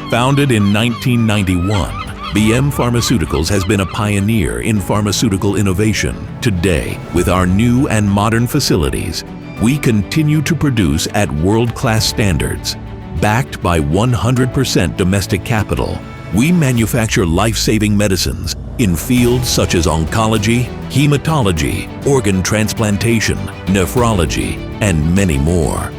Founded in 1991, Biem Pharmaceuticals has been a pioneer in pharmaceutical innovation. Today, with our new and modern facilities, we continue to produce at world-class standards. Backed by 100% domestic capital, we manufacture life-saving medicines in fields such as oncology, hematology, organ transplantation, nephrology, and many more.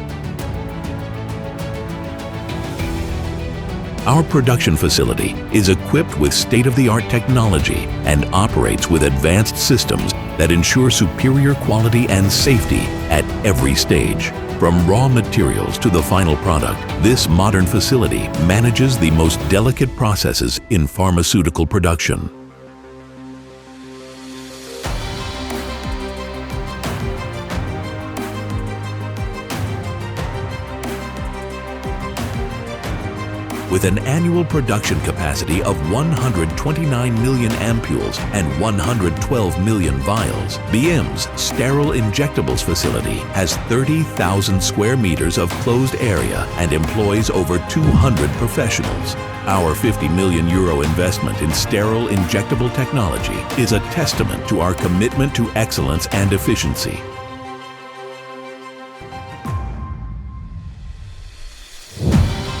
Our production facility is equipped with state-of-the-art technology and operates with advanced systems that ensure superior quality and safety at every stage. From raw materials to the final product, this modern facility manages the most delicate processes in pharmaceutical production. With an annual production capacity of 129 million ampules and 112 million vials, Biem's Sterile Injectables facility has 30,000 square meters of closed area and employs over 200 professionals. Our €50 million investment in sterile injectable technology is a testament to our commitment to excellence and efficiency.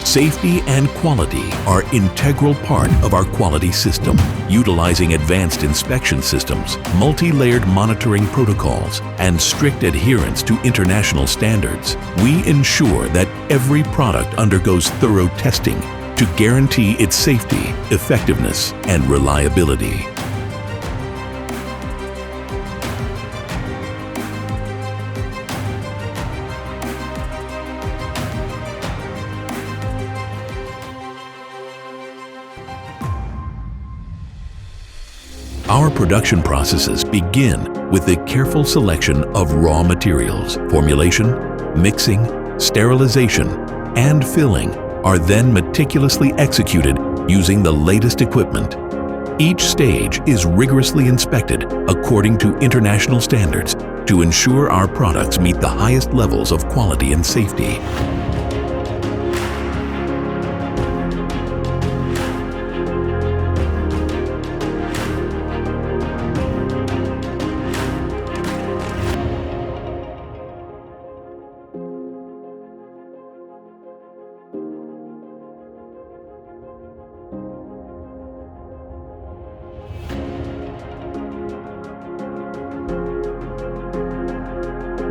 Safety and quality are an integral part of our quality system. Utilizing advanced inspection systems, multi-layered monitoring protocols, and strict adherence to international standards, we ensure that every product undergoes thorough testing to guarantee its safety, effectiveness, and reliability. Our production processes begin with the careful selection of raw materials. Formulation, mixing, sterilization, and filling are then meticulously executed using the latest equipment. Each stage is rigorously inspected according to international standards to ensure our products meet the highest levels of quality and safety.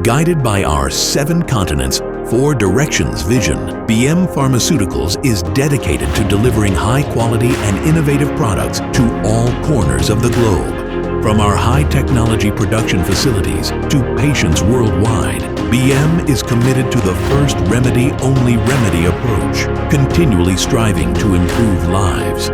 Guided by our 7 continents, 4 directions vision, Biem Pharmaceuticals is dedicated to delivering high-quality and innovative products to all corners of the globe. From our high-technology production facilities to patients worldwide, Biem is committed to the first remedy-only remedy approach, continually striving to improve lives.